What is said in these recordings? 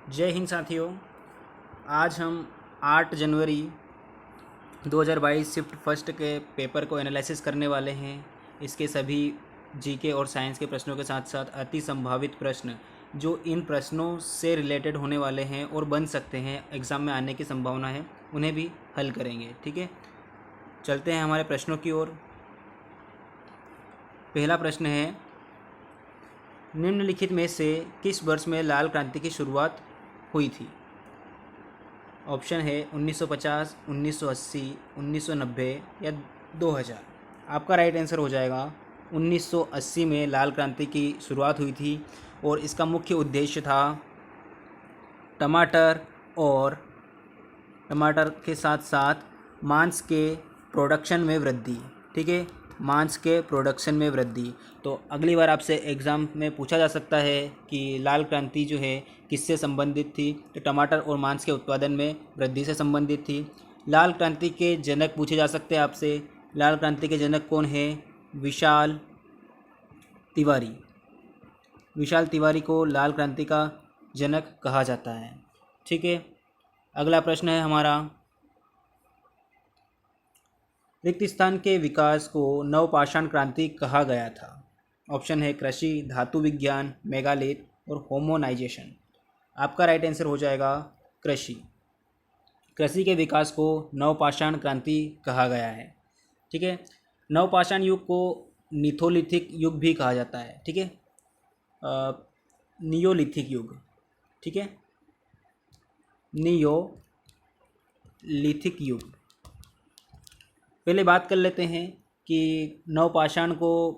जय हिंद साथियों। आज हम 8 जनवरी 2022 शिफ्ट फर्स्ट के पेपर को एनालिसिस करने वाले हैं। इसके सभी जीके और साइंस के प्रश्नों के साथ साथ अति संभावित प्रश्न जो इन प्रश्नों से रिलेटेड होने वाले हैं और बन सकते हैं, एग्ज़ाम में आने की संभावना है, उन्हें भी हल करेंगे। ठीक है, चलते हैं हमारे प्रश्नों की ओर। पहला प्रश्न है, निम्नलिखित में से किस वर्ष में लाल क्रांति की शुरुआत हुई थी? ऑप्शन है 1950, 1980, 1990 या 2000। आपका राइट आंसर हो जाएगा 1980 में लाल क्रांति की शुरुआत हुई थी और इसका मुख्य उद्देश्य था टमाटर और टमाटर के साथ साथ मांस के प्रोडक्शन में वृद्धि। ठीक है, मांस के प्रोडक्शन में वृद्धि। तो अगली बार आपसे एग्ज़ाम में पूछा जा सकता है कि लाल क्रांति जो है किससे संबंधित थी, तो टमाटर और मांस के उत्पादन में वृद्धि से संबंधित थी। लाल क्रांति के जनक पूछे जा सकते हैं आपसे। लाल क्रांति के जनक कौन है? विशाल तिवारी। विशाल तिवारी को लाल क्रांति का जनक कहा जाता है। ठीक है, अगला प्रश्न है हमारा, रिक्त स्थान के विकास को नवपाषाण क्रांति कहा गया था। ऑप्शन है कृषि, धातु विज्ञान, मेगालिथ और होमोनाइजेशन। आपका राइट आंसर हो जाएगा कृषि। कृषि के विकास को नवपाषाण क्रांति कहा गया है। ठीक है, नवपाषाण युग को निथोलिथिक युग भी कहा जाता है। ठीक है, नियोलिथिक युग। ठीक है, नियोलिथिक युग। पहले बात कर लेते हैं कि नवपाषाण को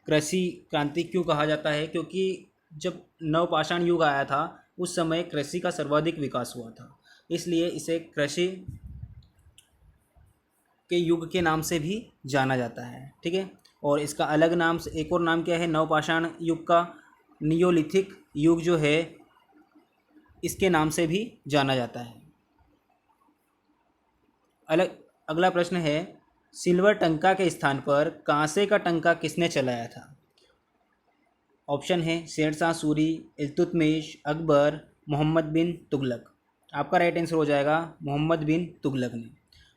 कृषि क्रांति क्यों कहा जाता है। क्योंकि जब नवपाषाण युग आया था उस समय कृषि का सर्वाधिक विकास हुआ था, इसलिए इसे कृषि के युग के नाम से भी जाना जाता है। ठीक है, और इसका अलग नाम से एक और नाम क्या है नवपाषाण युग का? नियोलिथिक युग जो है इसके नाम से भी जाना जाता है। अगला प्रश्न है, सिल्वर टंका के स्थान पर कांसे का टंका किसने चलाया था? ऑप्शन है शेरशाह सूरी, इल्तुतमिश, अकबर, मोहम्मद बिन तुगलक। आपका राइट आंसर हो जाएगा मोहम्मद बिन तुगलक ने।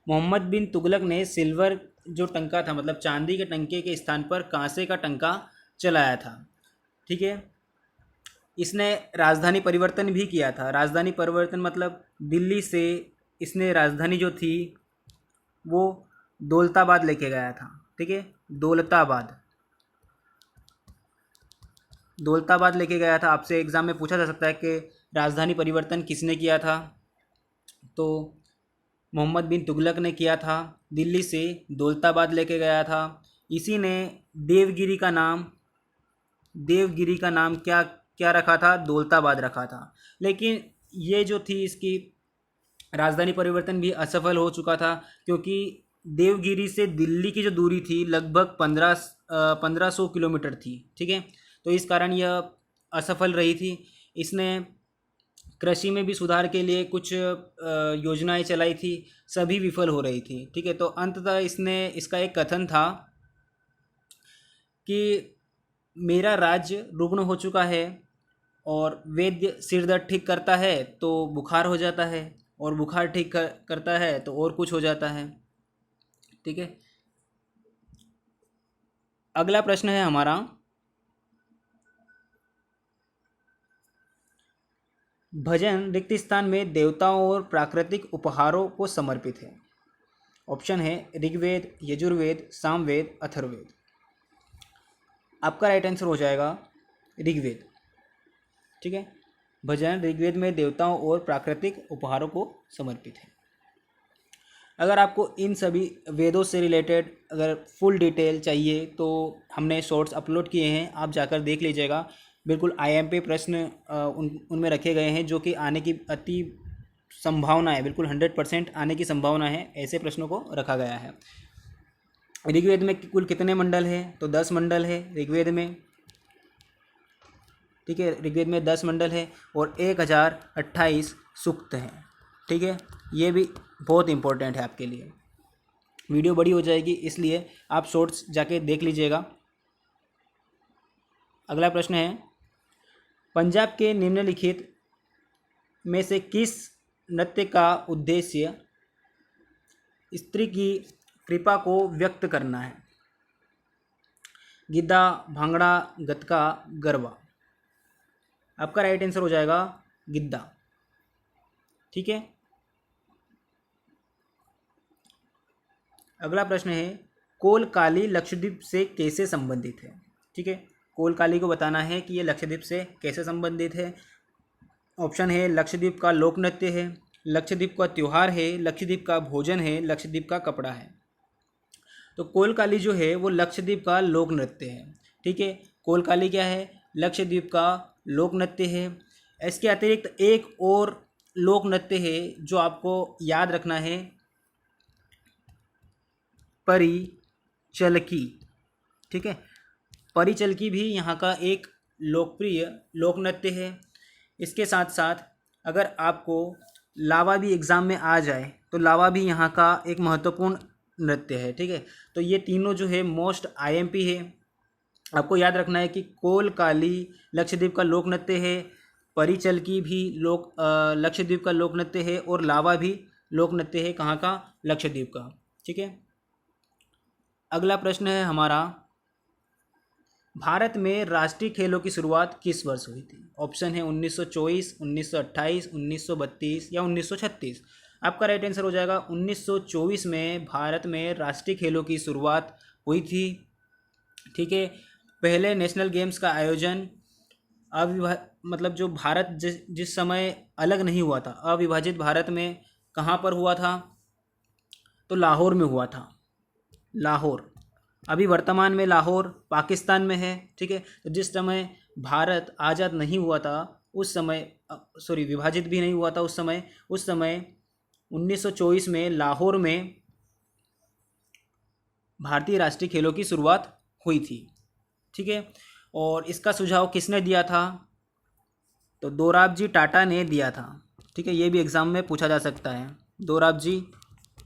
मोहम्मद बिन तुगलक ने सिल्वर जो टंका था, मतलब चांदी के टंके के स्थान पर कांसे का टंका चलाया था। ठीक है, इसने राजधानी परिवर्तन भी किया था। राजधानी परिवर्तन मतलब दिल्ली से इसने राजधानी जो थी वो दौलताबाद लेके गया था। ठीक है, दौलताबाद लेके गया था। आपसे एग्ज़ाम में पूछा जा सकता है कि राजधानी परिवर्तन किसने किया था, तो मोहम्मद बिन तुगलक ने किया था। दिल्ली से दौलताबाद लेके गया था। इसी ने देवगिरी का नाम क्या क्या रखा था? दौलताबाद रखा था। लेकिन ये जो थी इसकी राजधानी परिवर्तन भी असफल हो चुका था, क्योंकि देवगिरी से दिल्ली की जो दूरी थी लगभग 1500 किलोमीटर थी। ठीक है, तो इस कारण यह असफल रही थी। इसने कृषि में भी सुधार के लिए कुछ योजनाएं चलाई थी, सभी विफल हो रही थी। ठीक है, तो अंततः इसका एक कथन था कि मेरा राज्य रुग्ण हो चुका है और वैद्य सिर दर्द ठीक करता है तो बुखार हो जाता है, और बुखार ठीक करता है तो और कुछ हो जाता है। ठीक है, अगला प्रश्न है हमारा, भजन रिक्त स्थान में देवताओं और प्राकृतिक उपहारों को समर्पित है। ऑप्शन है ऋग्वेद, यजुर्वेद, सामवेद, अथर्ववेद। आपका राइट आंसर हो जाएगा ऋग्वेद। ठीक है, भजन ऋग्वेद में देवताओं और प्राकृतिक उपहारों को समर्पित है। अगर आपको इन सभी वेदों से रिलेटेड अगर फुल डिटेल चाहिए तो हमने शॉर्ट्स अपलोड किए हैं, आप जाकर देख लीजिएगा। बिल्कुल IMP प्रश्न उनमें रखे गए हैं जो कि आने की अति संभावना है, बिल्कुल 100% आने की संभावना है, ऐसे प्रश्नों को रखा गया है। ऋग्वेद में कुल कितने मंडल है? तो 10 मंडल है ऋग्वेद में। ठीक है, ऋग्वेद में 10 मंडल है और 1028 सूक्त हैं। ठीक है, ये भी बहुत इंपॉर्टेंट है आपके लिए। वीडियो बड़ी हो जाएगी इसलिए आप शॉर्ट्स जाके देख लीजिएगा। अगला प्रश्न है, पंजाब के निम्नलिखित में से किस नृत्य का उद्देश्य स्त्री की कृपा को व्यक्त करना है? गिद्धा, भांगड़ा, गतका, गरबा। आपका राइट आंसर हो जाएगा गिद्धा। ठीक है, अगला प्रश्न है कोलकाली लक्षद्वीप से कैसे संबंधित है? ठीक है, कोलकाली को बताना है कि ये लक्षद्वीप से कैसे संबंधित है। ऑप्शन है लक्षद्वीप का लोक नृत्य है, लक्षद्वीप का त्यौहार है, लक्षद्वीप का भोजन है, लक्षद्वीप का कपड़ा है। तो कोलकाली जो है वो लक्षद्वीप का लोक नृत्य है। ठीक है, कोलकाली क्या है? लक्षद्वीप का लोक नृत्य है। इसके अतिरिक्त एक और लोक नृत्य है जो आपको याद रखना है, परिचलकी। ठीक है, परिचलकी भी यहाँ का एक लोकप्रिय लोक नृत्य है। इसके साथ साथ अगर आपको लावा भी एग्ज़ाम में आ जाए तो लावा भी यहाँ का एक महत्वपूर्ण नृत्य है। ठीक है, तो ये तीनों जो है मोस्ट आईएमपी है। आपको याद रखना है कि कोलकाली लक्षद्वीप का लोक नृत्य है, परिचलकी भी लक्षद्वीप का लोक नृत्य है और लावा भी लोक नृत्य है कहाँ का? लक्षद्वीप का। ठीक है, अगला प्रश्न है हमारा, भारत में राष्ट्रीय खेलों की शुरुआत किस वर्ष हुई थी? ऑप्शन है 1924, 1928, 1932 या 1936। आपका राइट आंसर हो जाएगा 1924 में भारत में राष्ट्रीय खेलों की शुरुआत हुई थी। ठीक है, पहले नेशनल गेम्स का आयोजन मतलब जो भारत जिस समय अलग नहीं हुआ था, अविभाजित भारत में कहाँ पर हुआ था? तो लाहौर में हुआ था। लाहौर, अभी वर्तमान में लाहौर पाकिस्तान में है। ठीक है, तो जिस समय भारत आज़ाद नहीं हुआ था उस समय, विभाजित भी नहीं हुआ था उस समय 1924 में लाहौर में भारतीय राष्ट्रीय खेलों की शुरुआत हुई थी। ठीक है, और इसका सुझाव किसने दिया था? तो दोराबजी टाटा ने दिया था। ठीक है, ये भी एग्ज़ाम में पूछा जा सकता है। दोराबजी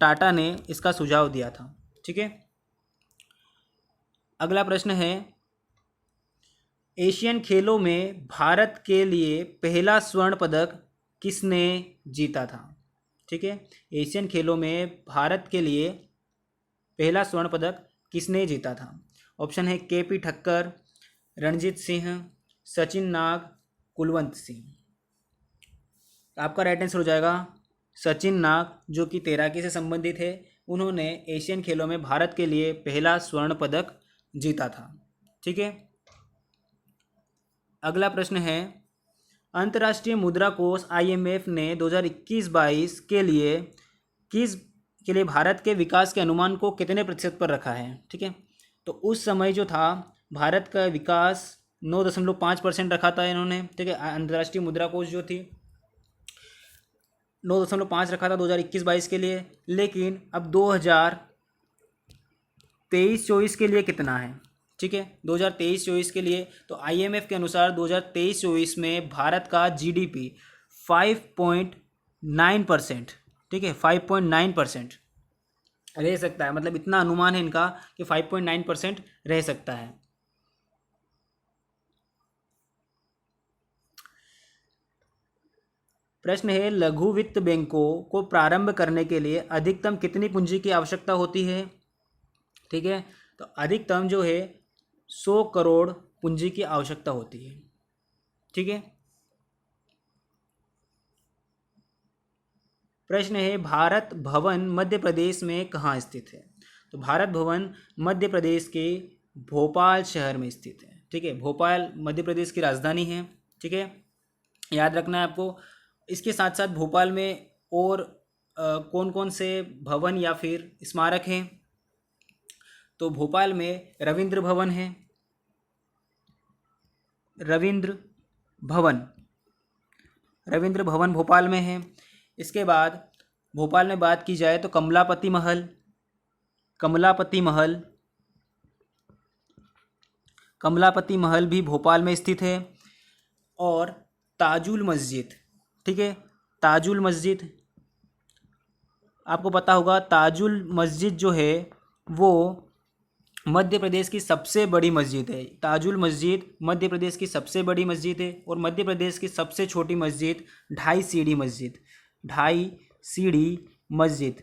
टाटा ने इसका सुझाव दिया था। ठीक है, अगला प्रश्न है, एशियन खेलों में भारत के लिए पहला स्वर्ण पदक किसने जीता था? ठीक है, एशियन खेलों में भारत के लिए पहला स्वर्ण पदक किसने जीता था? ऑप्शन है केपी ठक्कर, रणजीत सिंह, सचिन नाग, कुलवंत सिंह। आपका राइट आंसर हो जाएगा सचिन नाग, जो कि तैराकी से संबंधित है। उन्होंने एशियन खेलों में भारत के लिए पहला स्वर्ण पदक जीता था। ठीक है, अगला प्रश्न है, अंतर्राष्ट्रीय मुद्रा कोष IMF ने 2021-22 के लिए भारत के विकास के अनुमान को कितने प्रतिशत पर रखा है? ठीक है, तो उस समय जो था भारत का विकास 9.5% रखा था इन्होंने। ठीक है, अंतर्राष्ट्रीय मुद्रा कोष जो थी 9.5 रखा था 2021-22 के लिए, लेकिन अब 2023-24 के लिए कितना है? ठीक है, 2023-24 के लिए तो IMF के अनुसार 2023-24 में भारत का GDP 5.9%, ठीक है, 5.9% रह सकता है। मतलब इतना अनुमान है इनका कि 5.9% रह सकता है। प्रश्न है, लघु वित्त बैंकों को प्रारंभ करने के लिए अधिकतम कितनी पूंजी की आवश्यकता होती है? ठीक है, तो अधिकतम जो है 100 करोड़ पूंजी की आवश्यकता होती है। ठीक है, प्रश्न है, भारत भवन मध्य प्रदेश में कहाँ स्थित है? तो भारत भवन मध्य प्रदेश के भोपाल शहर में स्थित है। ठीक है, भोपाल मध्य प्रदेश की राजधानी है। ठीक है, याद रखना है आपको। इसके साथ साथ भोपाल में और कौन कौन से भवन या फिर स्मारक हैं? तो भोपाल में रविंद्र भवन है, रविंद्र भवन भोपाल में है। इसके बाद भोपाल में बात की जाए तो कमलापति महल भी भोपाल में स्थित है। और ताजुल मस्जिद, ठीक है, ताजुल मस्जिद आपको पता होगा, ताजुल मस्जिद जो है वो मध्य प्रदेश की सबसे बड़ी मस्जिद है। ताजुल मस्जिद मध्य प्रदेश की सबसे बड़ी मस्जिद है। और मध्य प्रदेश की सबसे छोटी मस्जिद ढाई सीढ़ी मस्जिद, ढाई सीढ़ी मस्जिद,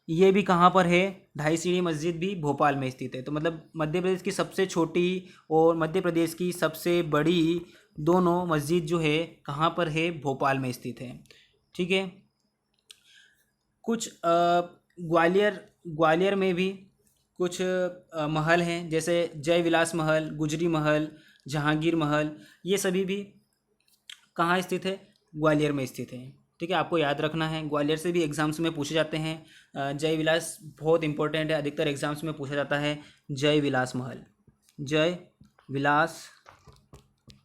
ये भी कहाँ पर है? ढाई सीढ़ी मस्जिद भी भोपाल में स्थित है। तो मतलब मध्य प्रदेश की सबसे छोटी और मध्य प्रदेश की सबसे बड़ी दोनों मस्जिद जो है कहाँ पर है? भोपाल में स्थित है। ठीक है। कुछ ग्वालियर ग्वालियर में भी कुछ महल हैं, जैसे जय विलास महल, गुजरी महल, जहांगीर महल, ये सभी भी कहाँ स्थित है? ग्वालियर में स्थित है। ठीक है, आपको याद रखना है, ग्वालियर से भी एग्जाम्स में पूछे जाते हैं। जय विलास बहुत इंपॉर्टेंट है, अधिकतर एग्जाम्स में पूछा जाता है जय विलास महल। जय विलास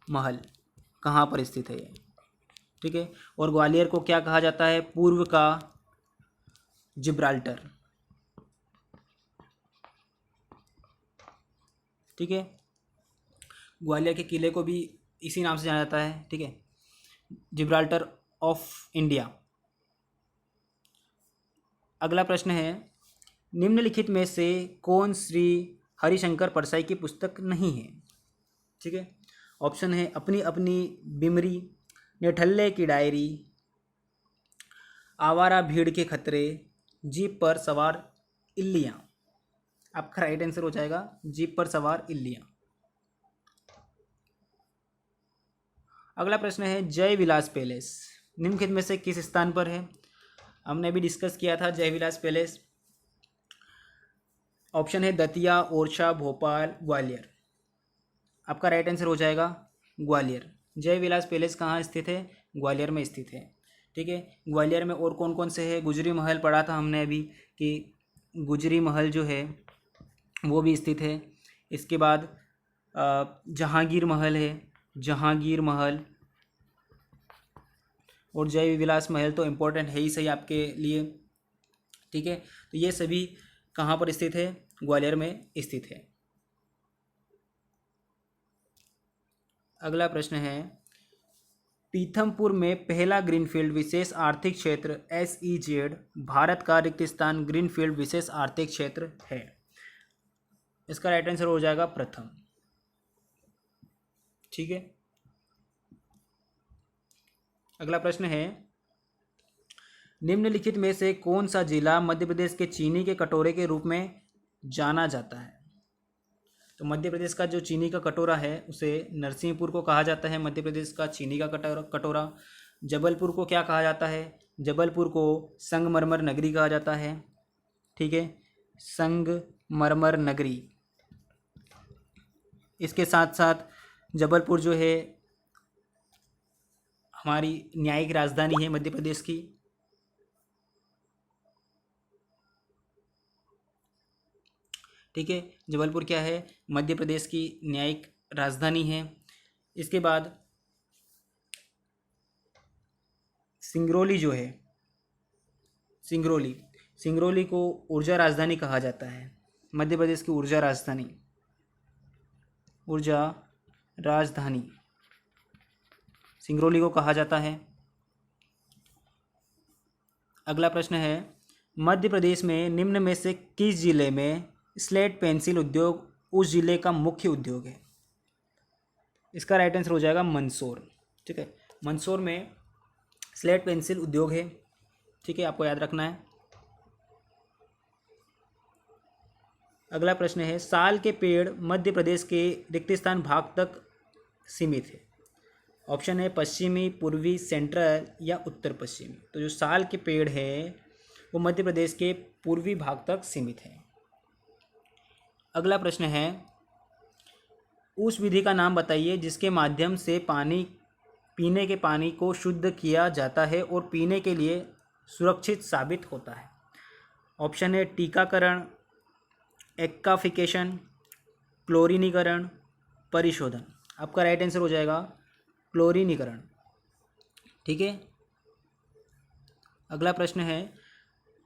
महल कहाँ पर स्थित है ये? ठीक है। और ग्वालियर को क्या कहा जाता है? पूर्व का जिब्राल्टर। ठीक है। ग्वालियर के किले को भी इसी नाम से जाना जाता है। ठीक है, जिब्राल्टर ऑफ इंडिया। अगला प्रश्न है, निम्नलिखित में से कौन श्री हरिशंकर परसाई की पुस्तक नहीं है? ठीक है, ऑप्शन है अपनी अपनी बिमरी, नेठल्ले की डायरी, आवारा भीड़ के खतरे, जीप पर सवार इल्लियाँ। आपका राइट आंसर हो जाएगा जीप पर सवार इल्लियाँ। अगला प्रश्न है, जय विलास पैलेस निम्नलिखित में से किस स्थान पर है? हमने अभी डिस्कस किया था जय विलास पैलेस। ऑप्शन है दतिया, ओरछा, भोपाल, ग्वालियर। आपका राइट आंसर हो जाएगा ग्वालियर। जय विलास पैलेस कहाँ स्थित है? ग्वालियर में स्थित है। ठीक है, ग्वालियर में और कौन कौन से है? गुजरी महल पढ़ा था हमने अभी कि गुजरी महल जो है वो भी स्थित है। इसके बाद जहांगीर महल है, जहांगीर महल। और जय विलास महल तो इम्पोर्टेंट है ही सही आपके लिए। ठीक है, तो ये सभी कहाँ पर स्थित है? ग्वालियर में स्थित है। अगला प्रश्न है, पीथमपुर में पहला ग्रीनफील्ड विशेष आर्थिक क्षेत्र SEZ भारत का रिक्त स्थान ग्रीनफील्ड विशेष आर्थिक क्षेत्र है। इसका राइट आंसर हो जाएगा प्रथम। ठीक है। अगला प्रश्न है, निम्नलिखित में से कौन सा जिला मध्य प्रदेश के चीनी के कटोरे के रूप में जाना जाता है? तो मध्य प्रदेश का जो चीनी का कटोरा है उसे नरसिंहपुर को कहा जाता है। मध्य प्रदेश का चीनी का कटोरा। जबलपुर को क्या कहा जाता है? जबलपुर को संगमरमर नगरी कहा जाता है। ठीक है, संगमरमर नगरी। इसके साथ साथ जबलपुर जो है हमारी न्यायिक राजधानी है मध्य प्रदेश की। ठीक है, जबलपुर क्या है? मध्य प्रदेश की न्यायिक राजधानी है। इसके बाद सिंगरौली जो है, सिंगरौली को ऊर्जा राजधानी कहा जाता है। मध्य प्रदेश की ऊर्जा राजधानी, ऊर्जा राजधानी सिंगरौली को कहा जाता है। अगला प्रश्न है, मध्य प्रदेश में निम्न में से किस जिले में स्लेट पेंसिल उद्योग उस जिले का मुख्य उद्योग है? इसका राइट आंसर हो जाएगा मंदसौर। ठीक है, मंदसौर में स्लेट पेंसिल उद्योग है। ठीक है, आपको याद रखना है। अगला प्रश्न है, साल के पेड़ मध्य प्रदेश के रिक्त स्थान भाग तक सीमित है। ऑप्शन है पश्चिमी, पूर्वी, सेंट्रल या उत्तर पश्चिमी। तो जो साल के पेड़ है वो मध्य प्रदेश के पूर्वी भाग तक सीमित है। अगला प्रश्न है, उस विधि का नाम बताइए जिसके माध्यम से पीने के पानी को शुद्ध किया जाता है और पीने के लिए सुरक्षित साबित होता है। ऑप्शन है टीकाकरण, एक्काफिकेशन, क्लोरीनीकरण, परिशोधन। आपका राइट आंसर हो जाएगा क्लोरीनीकरण। ठीक है। अगला प्रश्न है,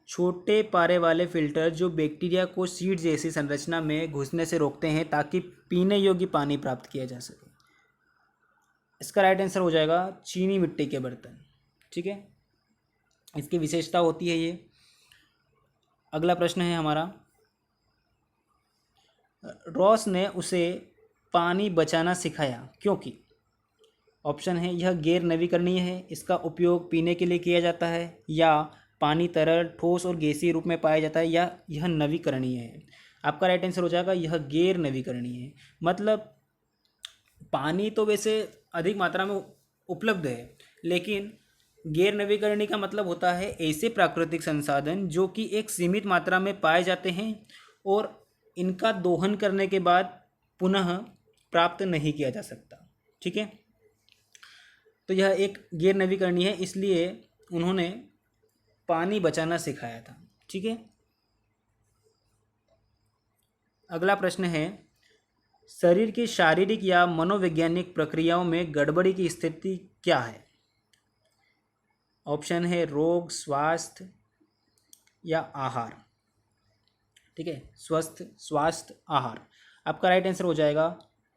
छोटे पारे वाले फिल्टर जो बैक्टीरिया को सीड जैसी संरचना में घुसने से रोकते हैं ताकि पीने योग्य पानी प्राप्त किया जा सके। इसका राइट आंसर हो जाएगा चीनी मिट्टी के बर्तन। ठीक है, इसकी विशेषता होती है ये। अगला प्रश्न है हमारा, रॉस ने उसे पानी बचाना सिखाया क्योंकि ऑप्शन है यह गैर नवीकरणीय है, इसका उपयोग पीने के लिए किया जाता है, या पानी तरल ठोस और गैसीय रूप में पाया जाता है, या यह नवीकरणीय है। आपका राइट आंसर हो जाएगा यह गैर नवीकरणीय है। मतलब पानी तो वैसे अधिक मात्रा में उपलब्ध है, लेकिन गैर नवीकरणीय का मतलब होता है ऐसे प्राकृतिक संसाधन जो कि एक सीमित मात्रा में पाए जाते हैं और इनका दोहन करने के बाद पुनः प्राप्त नहीं किया जा सकता। ठीक है, तो यह एक गैर नवीकरणीय है, इसलिए उन्होंने पानी बचाना सिखाया था। ठीक है, अगला प्रश्न है, शरीर की शारीरिक या मनोवैज्ञानिक प्रक्रियाओं में गड़बड़ी की स्थिति क्या है? ऑप्शन है रोग, स्वास्थ्य या आहार। ठीक है, स्वस्थ, स्वास्थ्य, आहार। आपका राइट आंसर हो जाएगा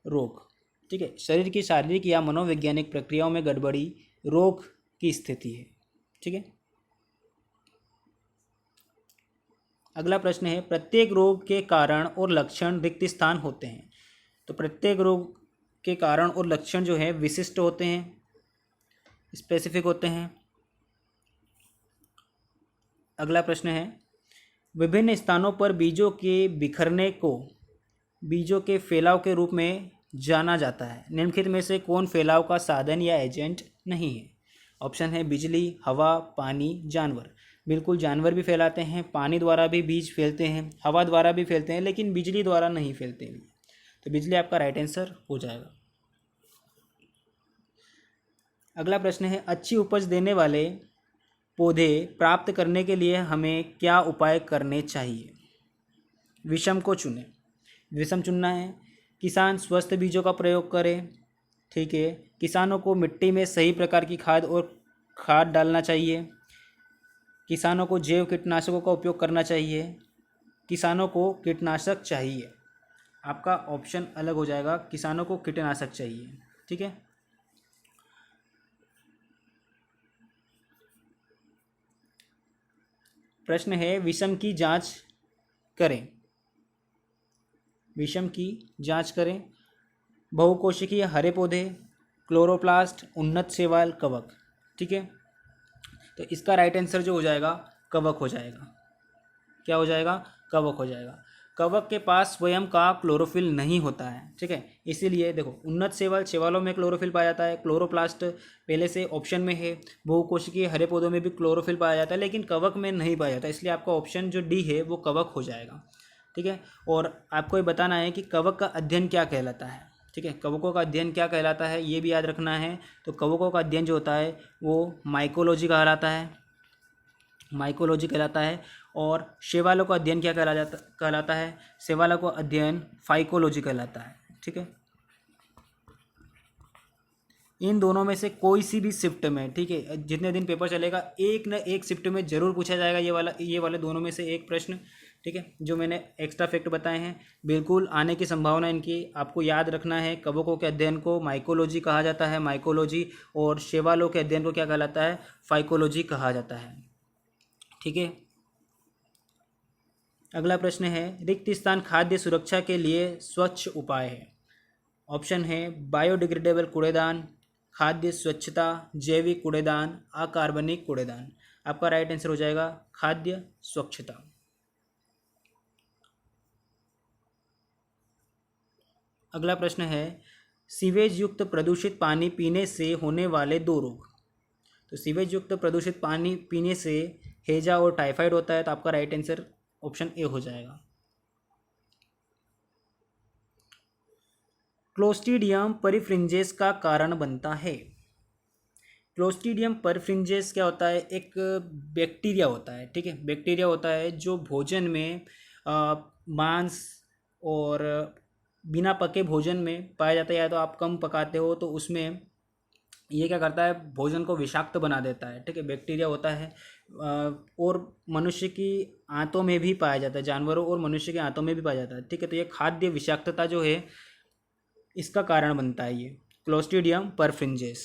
रोग। ठीक है, शरीर की शारीरिक या मनोवैज्ञानिक प्रक्रियाओं में गड़बड़ी रोग की स्थिति है। ठीक है, अगला प्रश्न है, प्रत्येक रोग के कारण और लक्षण रिक्त स्थान होते हैं। तो प्रत्येक रोग के कारण और लक्षण जो है विशिष्ट होते हैं, स्पेसिफिक होते हैं। अगला प्रश्न है, विभिन्न स्थानों पर बीजों के बिखरने को बीजों के फैलाव के रूप में जाना जाता है। निम्नलिखित में से कौन फैलाव का साधन या एजेंट नहीं है? ऑप्शन है बिजली, हवा, पानी, जानवर। बिल्कुल, जानवर भी फैलाते हैं, पानी द्वारा भी बीज फैलते हैं, हवा द्वारा भी फैलते हैं, लेकिन बिजली द्वारा नहीं फैलते। तो बिजली आपका राइट आंसर हो जाएगा। अगला प्रश्न है, अच्छी उपज देने वाले पौधे प्राप्त करने के लिए हमें क्या उपाय करने चाहिए? विषम को चुनें। विषम चुनना है। किसान स्वस्थ बीजों का प्रयोग करें। ठीक है, किसानों को मिट्टी में सही प्रकार की खाद डालना चाहिए। किसानों को जैव कीटनाशकों का उपयोग करना चाहिए। किसानों को कीटनाशक चाहिए। आपका ऑप्शन अलग हो जाएगा, किसानों को कीटनाशक चाहिए। ठीक है, प्रश्न है, विषम की जांच करें। विषम की जांच करें। बहुकोशिकीय हरे पौधे, क्लोरोप्लास्ट, उन्नत शैवाल, कवक। ठीक है, तो इसका राइट आंसर जो हो जाएगा कवक हो जाएगा। क्या हो जाएगा? कवक हो जाएगा। कवक के पास स्वयं का क्लोरोफिल नहीं होता है। ठीक है, इसीलिए देखो, उन्नत शैवालों में क्लोरोफिल पाया जाता है, क्लोरोप्लास्ट पहले से ऑप्शन में है, बहुकोशिकीय हरे पौधों में भी क्लोरोफिल पाया जाता है, लेकिन कवक में नहीं पाया जाता, इसलिए आपका ऑप्शन जो डी है वो कवक हो जाएगा। ठीक है, और आपको ये बताना है कि कवक का अध्ययन क्या कहलाता है। ठीक है, कवकों का अध्ययन क्या कहलाता है ये भी याद रखना है। तो कवकों का अध्ययन जो होता है वो माइकोलॉजी कहलाता है, माइकोलॉजी कहलाता है। और शैवालों का अध्ययन क्या कहलाता है? शैवालों का अध्ययन फाइकोलॉजी कहलाता है। ठीक है, इन दोनों में से कोई सी भी शिफ्ट में, ठीक है, जितने दिन पेपर चलेगा एक न एक शिफ्ट में जरूर पूछा जाएगा ये वाले दोनों में से एक प्रश्न। ठीक है, जो मैंने एक्स्ट्रा फैक्ट बताए हैं बिल्कुल आने की संभावना इनकी आपको याद रखना है। कवकों के अध्ययन को माइकोलॉजी कहा जाता है, माइकोलॉजी, और शैवालों के अध्ययन को क्या कहलाता है? फाइकोलॉजी कहा जाता है। ठीक है, अगला प्रश्न है, रिक्त स्थान खाद्य सुरक्षा के लिए स्वच्छ उपाय है। ऑप्शन है बायोडिग्रेडेबल कूड़ेदान, खाद्य स्वच्छता, जैविक कूड़ेदान, अकार्बनिक कूड़ेदान। आपका राइट आंसर हो जाएगा खाद्य स्वच्छता। अगला प्रश्न है, सीवेज युक्त प्रदूषित पानी पीने से होने वाले दो रोग। तो सीवेज युक्त प्रदूषित पानी पीने से हैजा और टाइफाइड होता है, तो आपका राइट आंसर ऑप्शन ए हो जाएगा। क्लोस्ट्रीडियम परफ्रिंजेस का कारण बनता है। क्लोस्ट्रीडियम परफ्रिंजेस क्या होता है? एक बैक्टीरिया होता है। ठीक है, बैक्टीरिया होता है जो भोजन में मांस और बिना पके भोजन में पाया जाता है, या तो आप कम पकाते हो तो उसमें ये क्या करता है? भोजन को विषाक्त बना देता है। ठीक है, बैक्टीरिया होता है और मनुष्य की आंतों में भी पाया जाता है, जानवरों और मनुष्य के आंतों में भी पाया जाता है। ठीक है, तो ये खाद्य विषाक्तता जो है इसका कारण बनता है ये क्लोस्ट्रीडियम परफ्रिंजेस।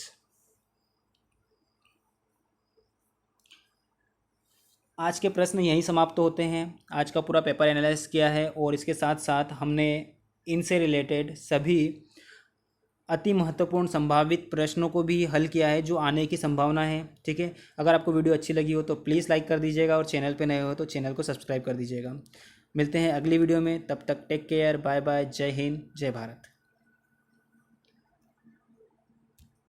आज के प्रश्न यहीं समाप्त होते हैं। आज का पूरा पेपर एनालाइज किया है और इसके साथ साथ हमने इनसे रिलेटेड सभी अति महत्वपूर्ण संभावित प्रश्नों को भी हल किया है जो आने की संभावना है। ठीक है, अगर आपको वीडियो अच्छी लगी हो तो प्लीज़ लाइक कर दीजिएगा और चैनल पे नए हो तो चैनल को सब्सक्राइब कर दीजिएगा। मिलते हैं अगली वीडियो में, तब तक टेक केयर, बाय बाय, जय हिंद, जय भारत।